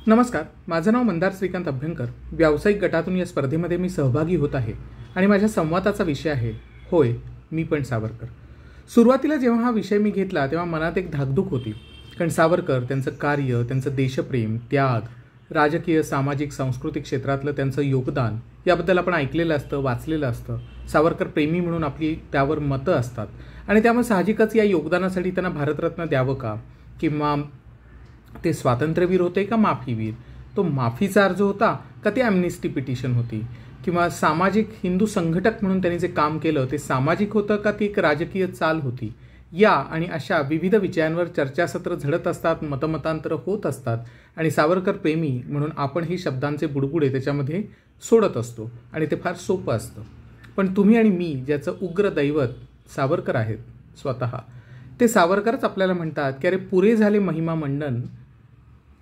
नमस्कार, माझं नाव मंदार श्रीकांत अभ्यंकर. व्यावसायिक गटातून या स्पर्धेमध्ये मी सहभागी होत आहे आणि माझ्या संवादाचा विषय आहे होय मी पण सावरकर. सुरुवातीला जेव्हा हा विषय मी घेतला तेव्हा मनात एक धाकधूक होती, कारण सावरकर, त्यांचं कार्य, त्यांचं देशप्रेम, त्याग, राजकीय, सामाजिक, सांस्कृतिक क्षेत्रातलं त्यांचं योगदान याबद्दल आपण ऐकलेलं असतं, वाचलेलं असतं. सावरकर प्रेमी म्हणून आपली त्यावर मतं असतात आणि त्यामुळे साहजिकच या योगदानासाठी त्यांना भारतरत्न द्यावं का, किंवा ते स्वातंत्र्यवीर होते का माफीवीर, तो माफीचा अर्ज होता का ती ॲम्निस्टी पिटिशन होती, किंवा सामाजिक हिंदू संघटक म्हणून त्यांनी जे काम केलं ते सामाजिक होतं का ती एक राजकीय चाल होती. या आणि अशा विविध विषयांवर चर्चासत्र झडत असतात, मतमतांतरं होत असतात आणि सावरकर प्रेमी म्हणून आपण ही शब्दांचे बुडबुडे त्याच्यामध्ये सोडत असतो आणि ते फार सोपं असतं. पण तुम्ही आणि मी ज्याचं उग्र दैवत सावरकर आहेत स्वतः, ते सावरकरच आपल्याला म्हणतात की अरे पुरे झाले महिमा मंडन,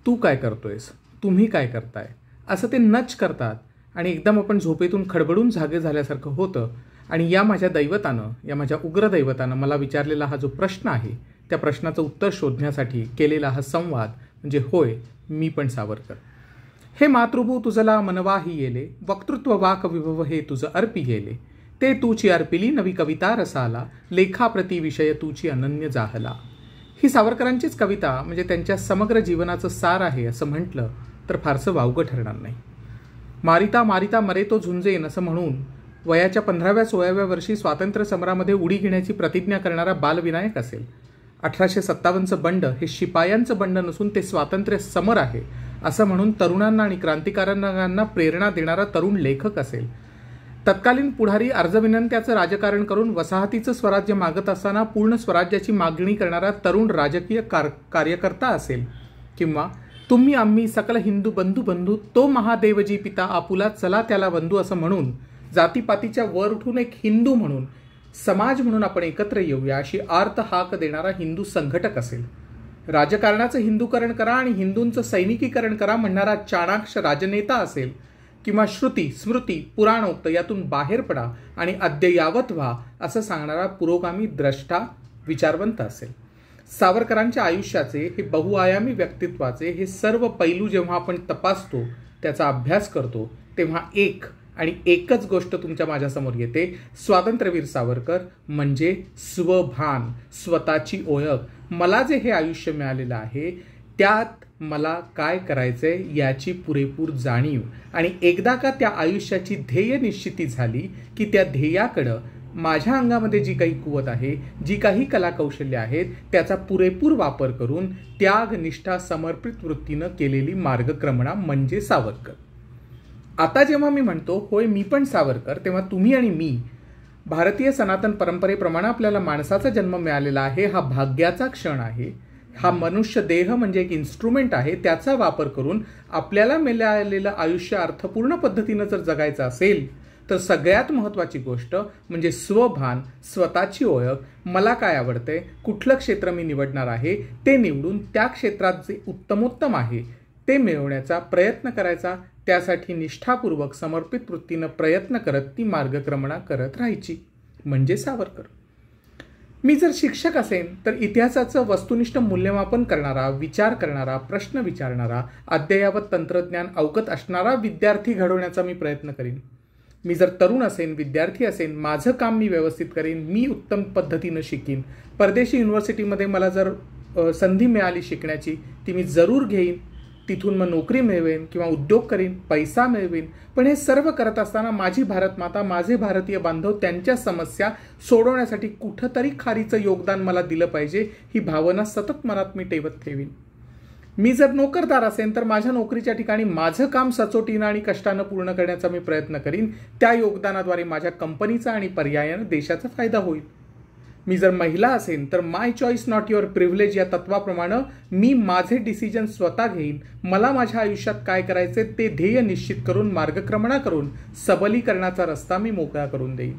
तू काय करतोयस, तुम्ही काय करताय, असं ते नच करतात आणि एकदम आपण झोपेतून खडबडून जागे झाल्यासारखं होतं. आणि या माझ्या दैवतानं, या माझ्या उग्र दैवतानं मला विचारलेला हा जो प्रश्न आहे त्या प्रश्नाचं उत्तर शोधण्यासाठी केलेला हा संवाद म्हणजे होय मी पण सावरकर. हे मातृभू तुझला मनवाही येले, वक्तृत्व वाक विभव हे तुझं अर्पी गेले, ते तूची अर्पिली नवी कविता रसाला, लेखाप्रती विषय तूची अनन्य जाहला. ही सावरकरांचीच कविता म्हणजे त्यांच्या समग्र जीवनाचं सार आहे असं म्हटलं तर फारसं वावगं ठरणार नाही. मारिता मारिता मरे तो झुंजेन असं म्हणून वयाच्या 15व्या-16व्या वर्षी स्वातंत्र्य समरामध्ये उडी घेण्याची प्रतिज्ञा करणारा बालविनायक असेल. 1857चं बंड हे शिपायांचं बंड नसून ते स्वातंत्र्य समर आहे असं म्हणून तरुणांना आणि क्रांतिकारकांना प्रेरणा देणारा तरुण लेखक असेल. तत्कालीन पुढारी अर्जविनंत्याचं राजकारण करून वसाहतीचं स्वराज्य मागत असताना पूर्ण स्वराज्याची मागणी करणारा तरुण राजकीय कार्यकर्ता असेल. किंवा तुम्ही आम्ही सकल हिंदू बंधू बंधू तो महादेवजी पिता आपुला चला त्याला बंधू असं म्हणून जातीपातीच्या वर उठून एक हिंदू म्हणून, समाज म्हणून आपण एकत्र येऊया अशी आर्त हाक देणारा हिंदू संघटक असेल. राजकारणाचं हिंदूकरण करा आणि हिंदूंचं सैनिकीकरण करा म्हणणारा चाणाक्ष राजनेता असेल. किंवा श्रुती, स्मृती, पुराणोक्त यातून बाहेर पडा आणि अद्ययावत व्हा असं सांगणारा पुरोगामी द्रष्टा, विचारवंत असेल. सावरकरांच्या आयुष्याचे हे बहुआयामी व्यक्तित्वाचे हे सर्व पैलू जेव्हा आपण तपासतो, त्याचा अभ्यास करतो, तेव्हा एक आणि एकच गोष्ट तुमच्या माझ्यासमोर येते. स्वातंत्र्यवीर सावरकर म्हणजे स्वभान, स्वतःची ओळख. मला जे हे आयुष्य मिळालेलं आहे त्यात मला काय करायचंय याची पुरेपूर जाणीव, आणि एकदा का त्या आयुष्याची ध्येय निश्चिती झाली की त्या ध्येयाकडं माझ्या अंगामध्ये जी काही कुवत आहे, जी काही कलाकौशल्य आहेत त्याचा पुरेपूर वापर करून त्याग, निष्ठा, समर्पित वृत्तीनं केलेली मार्गक्रमणा म्हणजे सावरकर. आता जेव्हा मी म्हणतो होय मी पण सावरकर, तेव्हा तुम्ही आणि मी भारतीय सनातन परंपरेप्रमाणे आपल्याला माणसाचा जन्म मिळालेला आहे, हा भाग्याचा क्षण आहे. हा मनुष्य देह म्हणजे एक इन्स्ट्रुमेंट आहे, त्याचा वापर करून आपल्याला मिळालेलं आयुष्य अर्थपूर्ण पद्धतीनं जर जगायचं असेल तर सगळ्यात महत्त्वाची गोष्ट म्हणजे स्वभान, स्वतःची ओळख. मला काय आवडतंय, कुठलं क्षेत्र मी निवडणार आहे ते निवडून त्या क्षेत्रात जे उत्तमोत्तम आहे ते मिळवण्याचा प्रयत्न करायचा. त्यासाठी निष्ठापूर्वक समर्पित वृत्तीनं प्रयत्न करत ती मार्गक्रमणा करत राहायची म्हणजे सावरकर. मी जर शिक्षक असेन तर इतिहासाचं वस्तुनिष्ठ मूल्यमापन करणारा, विचार करणारा, प्रश्न विचारणारा, अद्ययावत तंत्रज्ञान अवगत असणारा विद्यार्थी घडवण्याचा मी प्रयत्न करीन. मी जर तरुण असेन, विद्यार्थी असेन, माझं काम मी व्यवस्थित करीन, मी उत्तम पद्धतीनं शिकीन. परदेशी युनिव्हर्सिटीमध्ये मला जर संधी मिळाली शिकण्याची ती मी जरूर घेईन. तिथून मग नोकरी मिळवेन किंवा उद्योग करीन, पैसा मिळवेन. पण हे सर्व करत असताना माझी भारत माता, माझे भारतीय बांधव, त्यांच्या समस्या सोडवण्यासाठी कुठंतरी खारीचं योगदान मला दिलं पाहिजे ही भावना सतत मनात मी ठेवत ठेवीन. मी जर नोकरदार असेन तर माझ्या नोकरीच्या ठिकाणी माझं काम सचोटीनं आणि कष्टानं पूर्ण करण्याचा मी प्रयत्न करीन. त्या योगदानाद्वारे माझ्या कंपनीचा आणि पर्यायानं देशाचा फायदा होईल. मी जर महिला असेन तर माय चॉईस नॉट युअर प्रिव्हिलेज या तत्वाप्रमाणे मी माझे डिसिजन स्वतः घेईन. मला माझ्या आयुष्यात काय करायचे ते ध्येय निश्चित करून मार्गक्रमणा करून सबलीकरणाचा रस्ता मी मोकळा करून देईन.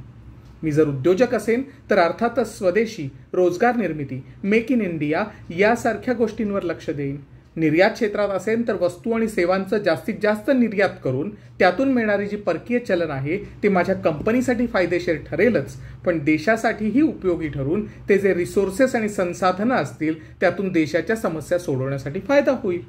मी जर उद्योजक असेन तर अर्थातच स्वदेशी, रोजगार निर्मिती, मेक इन इंडिया यासारख्या गोष्टींवर लक्ष देईन. निर्यात क्षेत्रात असेल तर वस्तू आणि सेवांचं जास्तीत जास्त निर्यात करून त्यातून मिळणारी जी परकीय चलन आहे ते माझ्या कंपनीसाठी फायदेशीर ठरेलच, पण देशासाठीही उपयोगी ठरून ते जे रिसोर्सेस आणि संसाधनं असतील त्यातून देशाच्या समस्या सोडवण्यासाठी फायदा होईल.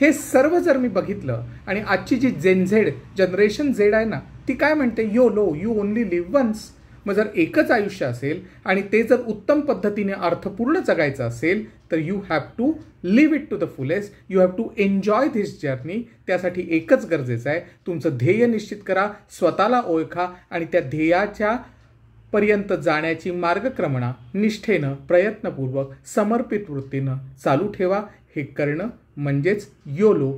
हे सर्व जर मी बघितलं आणि आजची जी जनरेशन झेड आहे ना, ती काय म्हणते, YOLO, you only live once. मग जर एकच आयुष्य असेल आणि ते जर उत्तम पद्धतीने अर्थपूर्ण जगायचं असेल तर you have to live it to the fullest. You have to enjoy this journey. त्यासाठी एकच गरजेचं आहे, तुमचं ध्येय निश्चित करा, स्वतःला ओळखा आणि त्या ध्येयाच्या पर्यंत जाण्याची मार्गक्रमणा निष्ठेनं, प्रयत्नपूर्वक, समर्पित वृत्तीनं चालू ठेवा. हे करणं म्हणजेच YOLO,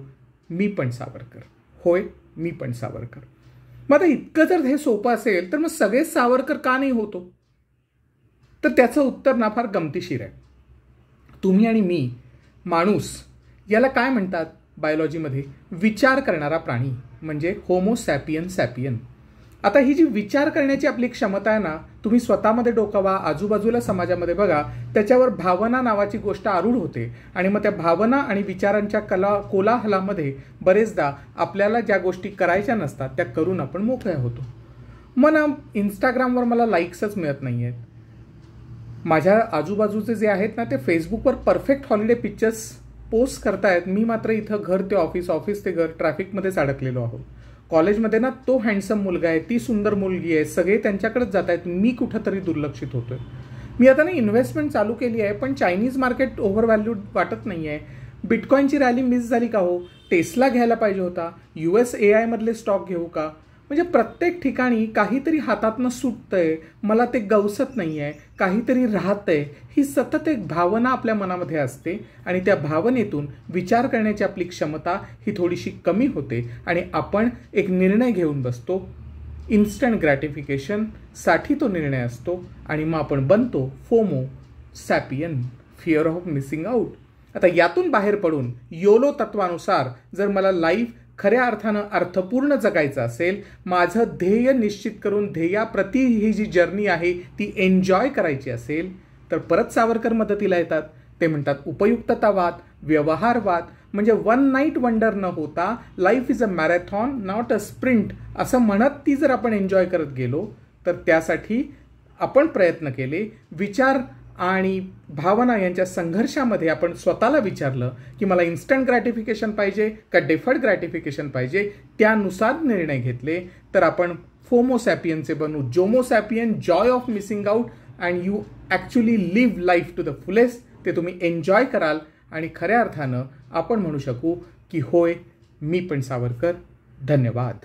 मी पण सावरकर. होय, मी पण सावरकर. मग आता इतकं जर हे सोपं असेल तर मग सगळेच सावरकर का नाही होतो? तर त्याचं उत्तर ना फार गमतीशीर आहे. तुम्ही आणि मी, माणूस, याला काय म्हणतात बायोलॉजीमध्ये? विचार करणारा प्राणी, म्हणजे होमो सॅपियन सॅपियन. आता ही जी विचार करण्याची आपली क्षमता आहे ना, तुम्ही स्वतःमध्ये डोकावा, आजूबाजूला समाजामध्ये बघा, त्याच्यावर भावना नावाची गोष्ट आरूढ होते आणि मग त्या भावना आणि विचारांच्या कोलाहलामध्ये बरेचदा आपल्याला ज्या गोष्टी करायच्या नसतात त्या करून आपण मोकळ्या होतो. मग ना इंस्टाग्रामवर मला लाईक्सच मिळत नाही आहेत. माझ्या आजूबाजूचे जे आहेत ना ते फेसबुकवर परफेक्ट हॉलिडे पिक्चर्स पोस्ट करतायत. मी मात्र इथं घर ते ऑफिस, ऑफिस ते घर, ट्रॅफिकमध्येच अडकलेलो आहोत. कॉलेजमध्ये ना तो हँडसम मुलगा आहे, ती सुंदर मुलगी आहे, सगळे त्यांच्याकडेच जात आहेत, मी कुठंतरी दुर्लक्षित होतोय. मी आता ना इन्व्हेस्टमेंट चालू केली आहे, पण चायनीज मार्केट ओव्हर व्हॅल्यूड वाटत नाही आहे. बिटकॉईनची रॅली मिस झाली का हो? टेस्ला घ्यायला पाहिजे होता. USAI मधले स्टॉक घेऊ का? म्हणजे प्रत्येक ठिकाणी काहीतरी हातातनं सुटतंय, मला ते गवसत नाही आहे, काहीतरी राहतंय. ही सतत एक भावना आपल्या मनामध्ये असते आणि त्या भावनेतून विचार करण्याची आपली क्षमता ही थोडीशी कमी होते आणि आपण एक निर्णय घेऊन बसतो. इन्स्टंट ग्रॅटिफिकेशनसाठी तो निर्णय असतो आणि मग आपण बनतो FOMO sapien, fear of missing out. आता यातून बाहेर पडून YOLO तत्वानुसार जर मला लाईफ खऱ्या अर्थानं अर्थपूर्ण जगायचं असेल, माझं ध्येय निश्चित करून ध्येयाप्रती ही जी जर्नी आहे ती एन्जॉय करायची असेल, तर परत सावरकर मदतीला येतात. ते म्हणतात उपयुक्ततावाद, व्यवहारवाद, म्हणजे वन नाईट वंडर न होता life is a marathon not a sprint असं म्हणत ती जर आपण एन्जॉय करत गेलो तर त्यासाठी आपण प्रयत्न केले. विचार आणि भावना यांच्या संघर्षामध्ये आपण स्वतःला विचारलं की मला इन्स्टंट ग्रॅटिफिकेशन पाहिजे का डेफर्ड ग्रॅटिफिकेशन पाहिजे, त्यानुसार निर्णय घेतले तर आपण फोमो सॅपियनचे बनू JOMO sapien, joy of missing out, and you actually live life to the fullest. ते तुम्ही एन्जॉय कराल आणि खऱ्या अर्थानं आपण म्हणू शकू की होय, मी पण सावरकर. धन्यवाद.